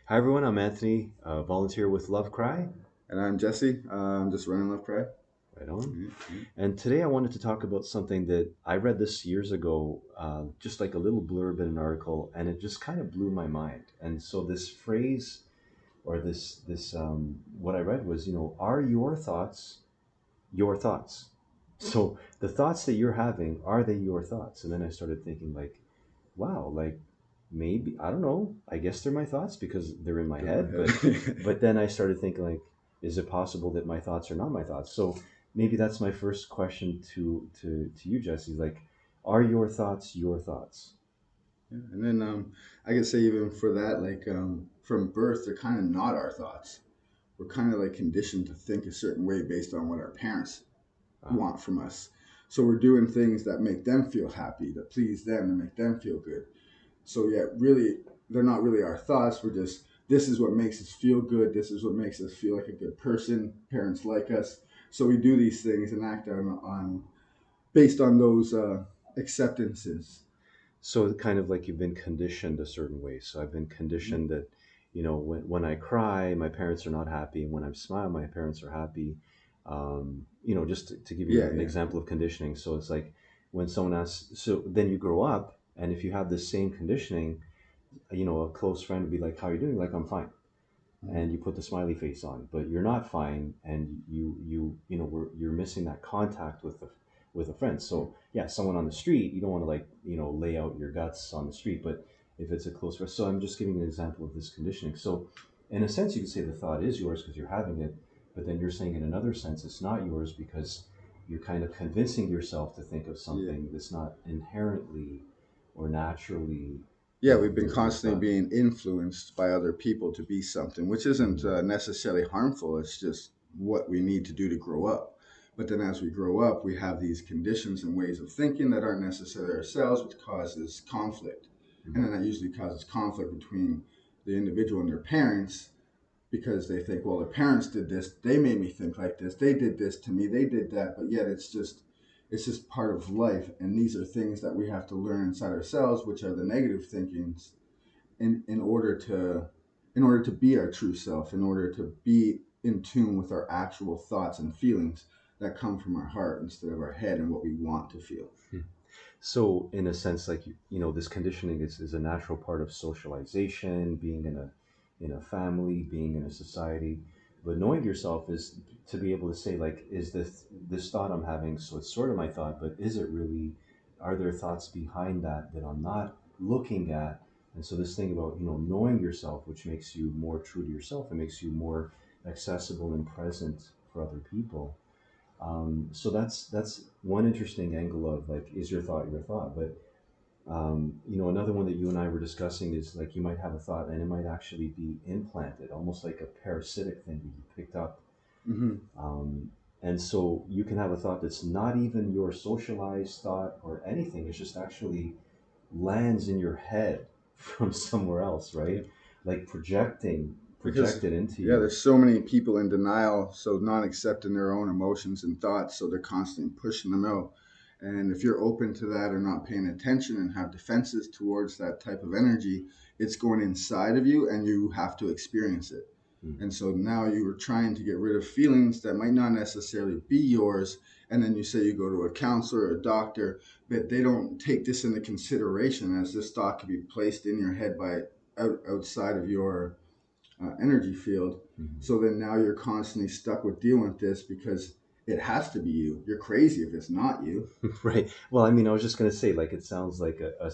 Hi everyone, I'm Anthony, volunteer with LoveCry. And I'm Jesse. I'm just running LoveCry. Right on. Mm-hmm. And today I wanted to talk about something that I read this years ago, just like a little blurb in an article, and it just kind of blew my mind. And so this phrase, or this what I read was, are your thoughts your thoughts? So the thoughts that you're having, are they your thoughts? And then I started thinking, like, wow, like maybe I don't know. I guess they're my thoughts because they're in my Through my head. But head. but then I started thinking, like, is it possible that my thoughts are not my thoughts? So maybe that's my first question to you, Jesse. Like, are your thoughts your thoughts? And then I could say even for that, like from birth, they're kind of not our thoughts. We're kind of like conditioned to think a certain way based on what our parents Ah, want from us. So we're doing things that make them feel happy, that please them, and make them feel good. So yeah, really, they're not really our thoughts. We're just this is what makes us feel good. This is what makes us feel like a good person. Parents like us, so we do these things and act on based on those acceptances. so kind of like you've been conditioned a certain way. So I've been conditioned that, when I cry, my parents are not happy, and when I smile, my parents are happy. Just to give you Yeah, an yeah. example of conditioning. So it's like when someone asks, so then you grow up, and if you have the same conditioning, a close friend would be like, "How are you doing?" Like, "I'm fine," Mhm. and you put the smiley face on, but you're not fine, and you're missing that contact with a friend. So yeah, someone on the street, you don't want to, like, lay out your guts on the street, but if it's a close friend, so I'm just giving an example of this conditioning. So in a sense, you could say the thought is yours because you're having it, but then you're saying in another sense it's not yours because you're kind of convincing yourself to think of Yeah. something that's not inherently or naturally, Yeah, we've been your constantly thought. being influenced by other people to be something, which isn't Mhm. necessarily harmful. It's just what we need to do to grow up. But then as we grow up, we have these conditions and ways of thinking that aren't necessarily ourselves, which causes conflict. And then Mhm. that usually causes conflict between the individual and their parents because they think, well, their parents did this, they made me think like this, they did this to me, they did that, but yet it's just part of life, and these are things that we have to learn inside ourselves, which are the negative thinkings, in order to be our true self, in order to be in tune with our actual thoughts and feelings that come from our heart instead of our head and what we want to feel. So, in a sense, like this conditioning is a natural part of socialization, being in a family, being in a society. But knowing yourself is to be able to say, like, is this thought I'm having? So it's sort of my thought, but is it really? Are there thoughts behind that I'm not looking at? And so this thing about knowing yourself, which makes you more true to yourself, and makes you more accessible and present for other people. So that's one interesting angle of, like, is your thought your thought? But another one that you and I were discussing is, like, you might have a thought and it might actually be implanted, almost like a parasitic thing that you picked up. Mm-hmm. Um, and so you can have a thought that's not even your socialized thought or anything. It's just actually lands in your head from somewhere else, Yeah. right? Like Because projected into yeah, you. there's so many people in denial, so not accepting their own emotions and thoughts, so they're constantly pushing them out. And if you're open to that or not paying attention and have defenses towards that type of energy, it's going inside of you and you have to experience it. Mm. And so now you are trying to get rid of feelings that might not necessarily be yours. And then you say you go to a counselor or a doctor, but they don't take this into consideration as this thought could be placed in your head by outside of your energy field. Mhm. So then now you're constantly stuck with dealing with this because it has to be you. You're crazy if it's not you. Right. Well, I mean, I was just going to say, like, it sounds like a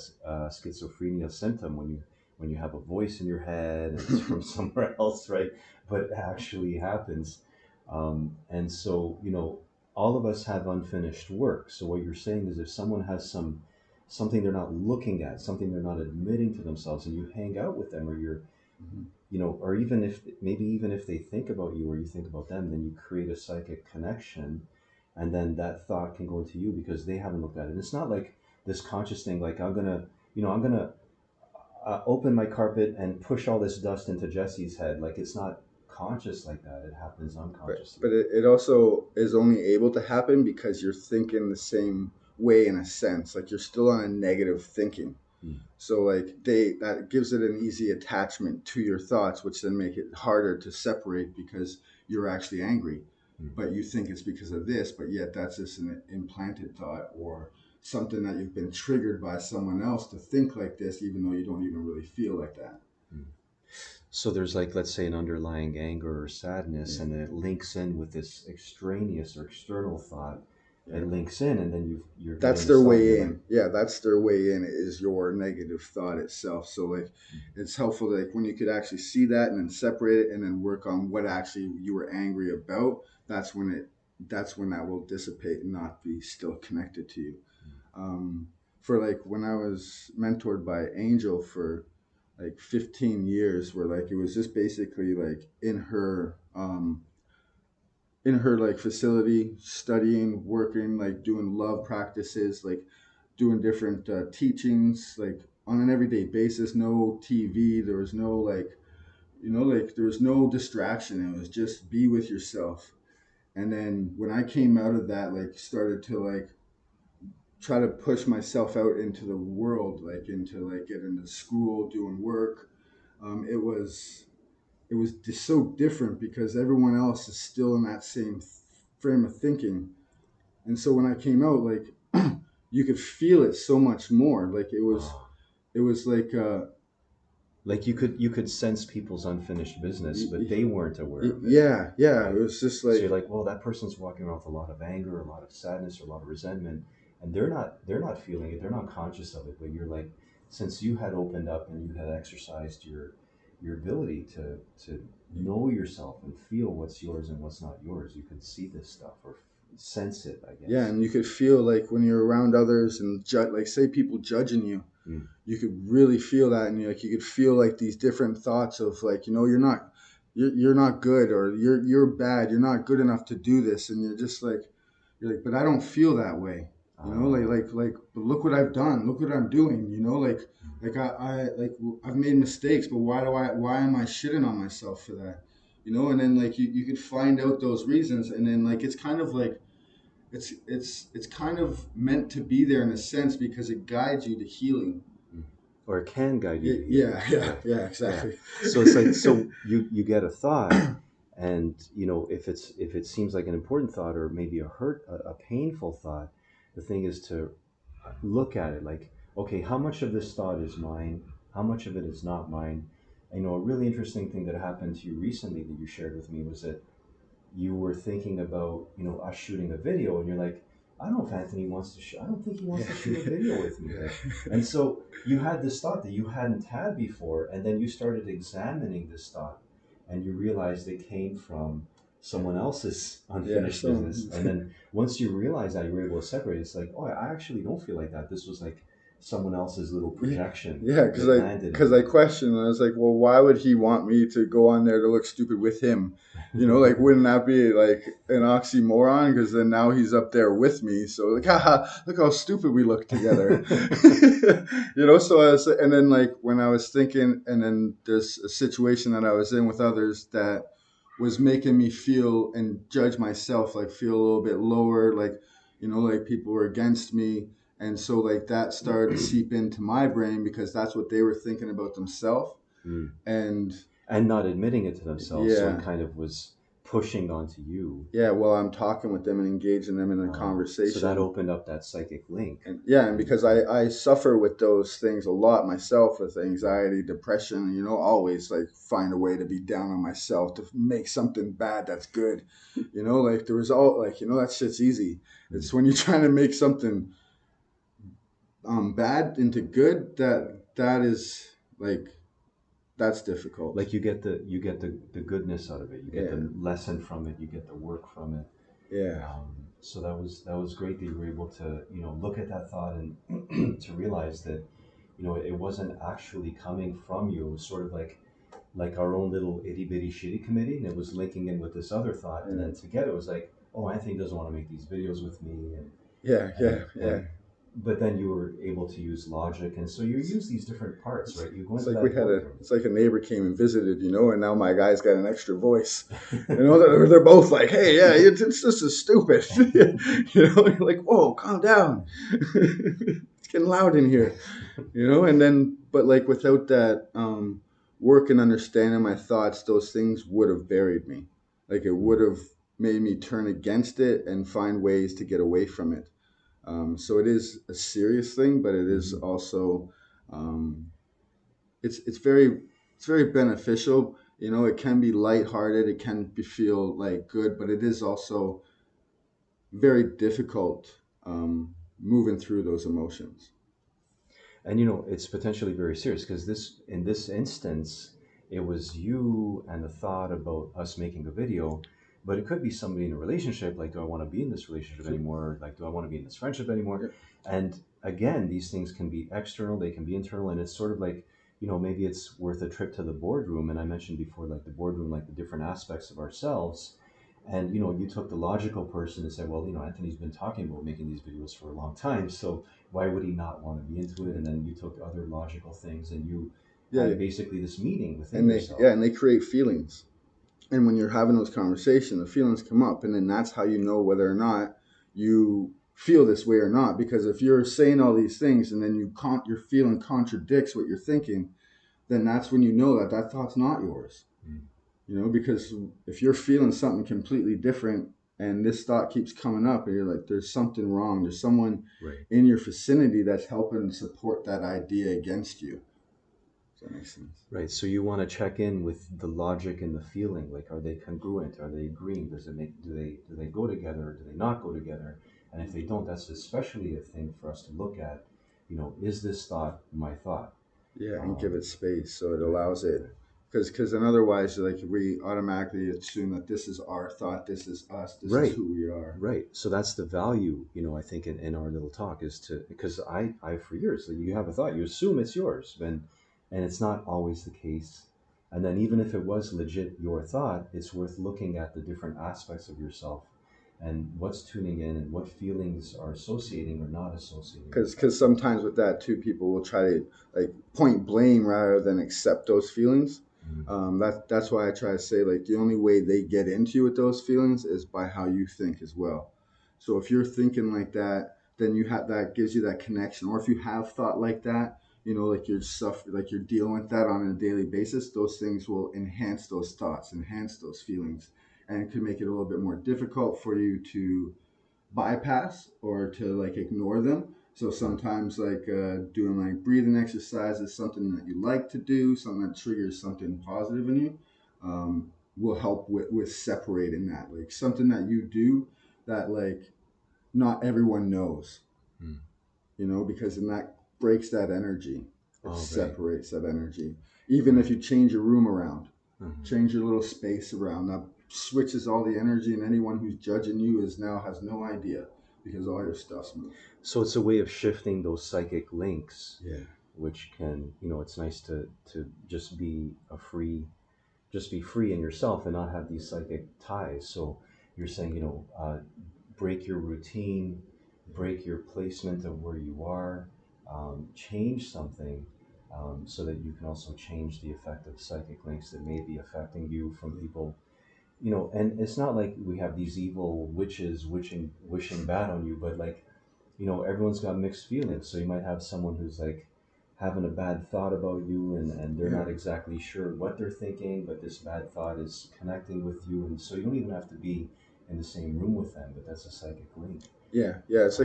schizophrenia symptom when you have a voice in your head and it's from somewhere else, right? But it actually happens. And so, all of us have unfinished work. So what you're saying is, if someone has something they're not looking at, something they're not admitting to themselves, and you hang out with them, or or even if maybe even if they think about you or you think about them, then you create a psychic connection, and then that thought can go into you because they haven't looked at it. And it's not like this conscious thing, like, I'm gonna open my carpet and push all this dust into Jesse's head. Like, it's not conscious like that. It happens But unconsciously. it also is only able to happen because you're thinking the same way in a sense. Like you're still on a negative thinking. Mm. So like that gives it an easy attachment to your thoughts, which then make it harder to separate because you're actually angry, Mm. but you think it's because of this, but yet that's just an implanted thought or something that you've been triggered by someone else to think like this, even though you don't even really feel like that. Mm. So there's like, let's say, an underlying anger or sadness, Yeah, and then it links in with this extraneous or external thought. yeah. It links in, and then you're That's getting this their thought, and you're way like, in. Yeah, that's their way in is your negative thought itself. So like it's helpful like when you could actually see that and then separate it and then work on what actually you were angry about, that's when it that's when that will dissipate and not be still connected to you. Um, for like when I was mentored by Angel for like 15 years where like it was just basically like in her like facility studying working like doing love practices like doing different teachings like on an everyday basis, no TV, there was no like like there was no distraction, it was just be with yourself. And then when I came out of that, like started to like try to push myself out into the world, like into like get into school doing work, it was just so different because everyone else is still in that same frame of thinking. And so when I came out, like you could feel it so much more. Like oh, it was like you could sense people's unfinished business, but y- they weren't aware of it, yeah, yeah. It right? was just So you're like like, well, that person's walking around with a lot of anger, a lot of sadness, or a lot of resentment, and they're not feeling it, they're not conscious of it. But you're like, since you had opened up and you had exercised your ability to know yourself and feel what's yours and what's not yours, you could see this stuff or sense it, I yeah, guess. and you could feel like when you're around others and like say people judging you, Mm. you could really feel that, and like you could feel like these different thoughts of like you're not good or you're bad, you're not good enough to do this, and you're like, but I don't feel that way, Uh, but look what I've done, look what I'm doing, I like I've made mistakes, but why am I shitting on myself for that, and then like you could find out those reasons, and then like it's kind of like it's kind of meant to be there in a sense because it guides you to healing. mm. Or it can guide you Yeah, to healing. yeah, yeah, Right. yeah, Yeah. exactly. So it's like, so you get a thought, and if it seems like an important thought or maybe a painful thought, the thing is to look at it like, okay, how much of this thought is mine? How much of it is not mine? A really interesting thing that happened to you recently that you shared with me was that you were thinking about, us shooting a video, and you're like, I don't know if Anthony wants to shoot. I don't think he wants to shoot a video with me, right? And so you had this thought that you hadn't had before, and then you started examining this thought, and you realized it came from someone else's Yeah, unfinished so business. And then once you realize that, you were able to separate. It's like, oh, I actually don't feel like that. This was like someone else's little yeah, projection yeah, that landed in I me. questioned, and I was like, well, why would he want me to go on there to look stupid with him? Like wouldn't that be like an oxymoron? Because then now he's up there with me, so like, haha, look how stupid we look together. So I was, and then like when I was thinking, and then there's a situation that I was in with others that was making me feel and judge myself, like feel a little bit lower, like like people were against me, and so like that started to seep into my brain because that's what they were thinking about themselves. Mm. And And not admitting it to themselves, so it yeah, kind of was pushing onto you. yeah, well, I'm talking with them and engaging them in a So that conversation. opened up that psychic link. And yeah, and And because I suffer with those things a lot myself, with anxiety, depression, always like find a way to be down on myself to make something bad that's good. Like the result, like that shit's easy. mm, It's when you're trying to make something bad into good that is like that's difficult. like you get the goodness out of it. You get Yeah, the lesson from it. You get the work from it. yeah, So that was great that you were able to look at that thought and to realize that it wasn't actually coming from you. It was sort of like our own little itty bitty shitty committee, and it was linking in with this other thought, and yeah, then together it was like, oh, Anthony doesn't want to make these videos with me, yeah, yeah, yeah. and but then you were able to use logic, and so you use these different parts, It's, right? You go it's into like we that had boardroom. it's like a neighbor came and visited, and now my guy's got an extra voice. They're both like, "Hey, yeah, it's this is stupid." You're like, "Whoa, calm down." it's getting loud in here, you know. And then, but like without that work and understanding my thoughts, those things would have buried me. Like it would have made me turn against it and find ways to get away from it. So it is a serious thing, but it is Mhm. also um, it's very beneficial. You know, it can be lighthearted, it can be feel like good, but it is also very difficult moving through those emotions. And it's potentially very serious because in this instance, it was you and the thought about us making a video, but it could be somebody in a relationship. Like, do I want to be in this relationship So, anymore? Like, do I want to be in this friendship anymore? yeah, And again, these things can be external, they can be internal, and it's sort of like, maybe it's worth a trip to the boardroom. And I mentioned before, like the boardroom, like the different aspects of ourselves. And you took the logical person and said, well, Anthony's been talking about making these videos for a long time, so why would he not want to be into it? And then you took other logical things and you yeah, had yeah. basically this meeting within And yourself. they create feelings. And when you're having those conversations, the feelings come up, and then that's how you know whether or not you feel this way or not. Because if you're saying all these things and then your feeling contradicts what you're thinking, then that's when you know that that thought's not yours. Mm. You know, because if you're feeling something completely different and this thought keeps coming up, and you're like, there's something wrong. There's someone Right. in your vicinity that's helping support that idea against you. Does that make sense? Right. So you want to check in with the logic and the feeling. Like, are they congruent? Are they agreeing? Does it make do they go together or do they not go together? And if they don't, that's especially a thing for us to look at. Is this thought my thought? Yeah, and give Um, it space so it right. allows it. Right. Because then otherwise, like we automatically assume that this is our thought, this is us, this is Right. who we are. Right. So that's the value, I think in our little talk is to, because I for years, like, you have a thought, you assume it's yours, and it's not always the case. And then even if it was legit your thought, it's worth looking at the different aspects of yourself and what's tuning in and what feelings are associating or not associating with that. Because sometimes with that too, people will try to like point blame rather than accept those feelings. Mm. That's why I try to say like the only way they get into you with those feelings is by how you think as well. So if you're thinking like that, then you have that gives you that connection. Or if you have thought like that, you know, like like you're dealing with that on a daily basis, those things will enhance those thoughts, enhance those feelings, and it can make it a little bit more difficult for you to bypass or to like ignore them. So Yeah. sometimes like doing like breathing exercises, something that you like to do, something that triggers something positive in you, will help with separating that. Like something that you do that like not everyone knows, Mm. you know, because then that breaks that energy. It Oh, right. separates that energy. Even if Right. you change your room around, Mhm. change your little space around, that switches all the energy, and anyone who's judging you is now has no idea because all your stuff's moved. So it's a way of shifting those psychic links, Yeah. which can, it's nice to just be free in yourself and not have these psychic ties. So you're saying, break your routine, break your placement of where you are, change something, so that you can also change the effect of psychic links that may be affecting you from people. And it's not like we have these evil witches wishing bad on you, but like, everyone's got mixed Yeah. feelings. So you might have someone who's like having a bad thought about you, and they're Yeah. not exactly sure what they're thinking, but this bad thought is connecting with you. And so you don't even have to be in the same room with them, but that's a psychic link. Yeah, yeah, Um, it's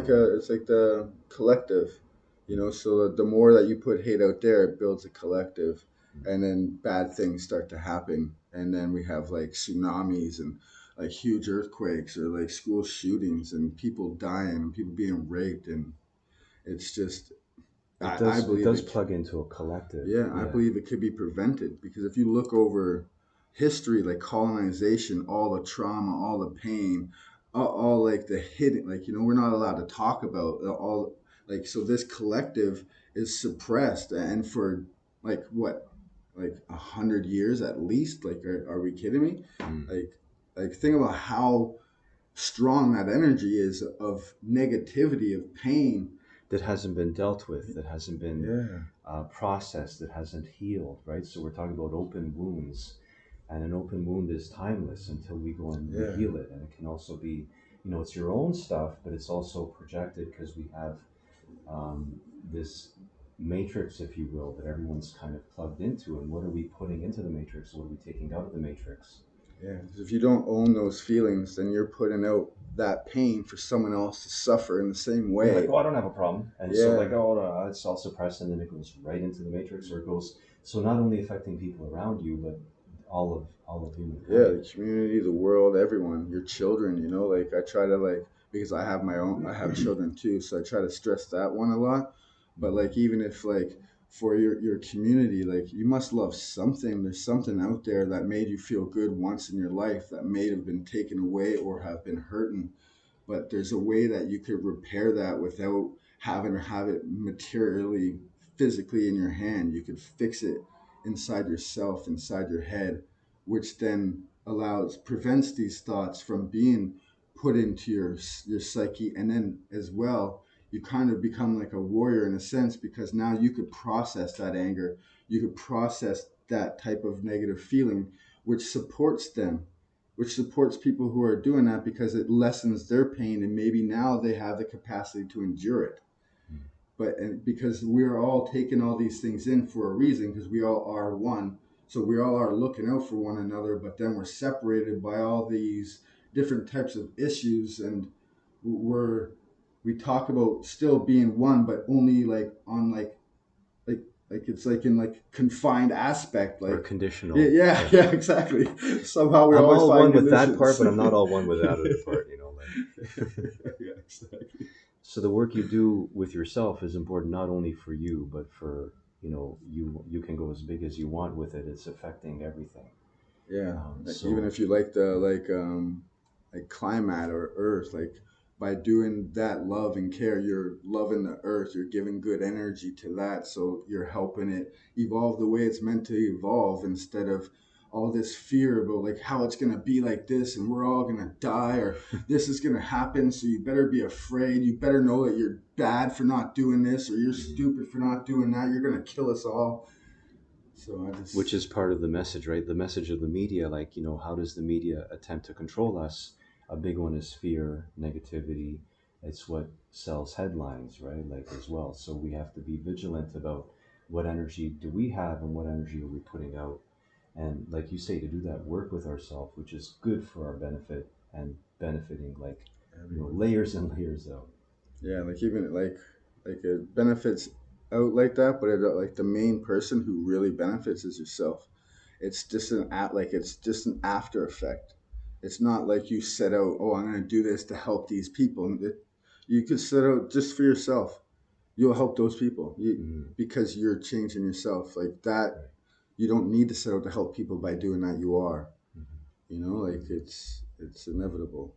like the collective, you know. So the more that you put hate out there, it builds a collective, and then bad things start to happen, and then we have like tsunamis and like huge earthquakes or like school shootings and people dying and people being raped, and it's just I it believe does it. plug into a collective. Yeah, I Yeah. believe it could be prevented because if you look over history, like colonization, all the trauma, all the pain, all like the hidden, like, you know, we're not allowed to talk about all, like, so this collective is suppressed. And for like what, like 100 years at least, like, are we kidding me? Mm. Like, think about how strong that energy is of negativity, of pain. That hasn't been dealt with, that hasn't been Yeah, processed, that hasn't healed, right? So we're talking about open wounds, and an open wound is timeless until we go and we yeah, heal it. And it can also be, it's your own stuff, but it's also projected because we have this matrix, if you will, that everyone's kind of plugged into. And what are we putting into the matrix? What are we taking out of the matrix? Yeah, 'cause if you don't own those feelings, then you're putting out that pain for someone else to suffer in the same You're like, way. oh, I don't have a problem, and so like, Yeah, oh, no, it's all suppressed, and then it goes right into the matrix, or it goes, so not only affecting people around you, but all of yeah, humankind. the community, the world, everyone, your children, like I try to like because I have children too, so I try to stress that one a lot. But like even if like for your community, like you must love something. There's something out there that made you feel good once in your life that may have been taken away or have been hurting, but there's a way that you could repair that without having to have it materially physically in your hand. You could fix it inside yourself, inside your head, which then allows prevents these thoughts from being put into your psyche. And then as well, you kind of become like a warrior in a sense, because now you could process that anger, you could process that type of negative feeling, which supports them, which supports people who are doing that, because it lessens their pain and maybe now they have the capacity to endure it. But and because we're all taking all these things in for a reason, because we all are one, so we all are looking out for one another, but then we're separated by all these different types of issues, and we're we talk about still being one, but only like on like like it's like in like confined aspect, Or like yeah, conditional, yeah, yeah. yeah, exactly. Somehow we I'm always all find one with that conditions. part, but I'm not all one with that other part, like. Yeah, exactly. So the work you do with yourself is important not only for you, but for, you can go as big as you want with it. It's affecting everything. Yeah, like, even So if you like the like climate or earth, like by doing that love and care, you're loving the earth, you're giving good energy to that, so you're helping it evolve the way it's meant to evolve, instead of all this fear about like how it's gonna be like this and we're all gonna die, or this is gonna happen, so you better be afraid, you better know that you're bad for not doing this, or you're mhm. stupid for not doing that, you're gonna kill us all. So I Which just is part of the message, right? The message of the media, like, how does the media attempt to control us? A big one is fear, negativity. It's what sells headlines, right? Like, as well. So we have to be vigilant about what energy do we have and what energy are we putting out. And like you say, to do that work with ourselves, which is good for our benefit and benefiting, like, everyone. layers and layers out. Yeah, like even like it benefits out like that, but like the main person who really benefits is yourself. It's just it's just an after effect. It's not like you set out, oh, I'm going to do this to help these people. You could set out just for yourself. You'll help those people Mhm. because you're changing yourself. Like that, Right. you don't need to set out to help people by doing that. You are, Mhm. like Mhm. it's inevitable.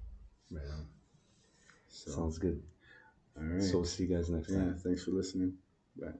Right on. So, Sounds good. all So we'll right. see you guys next Yeah, time. thanks for listening. Bye.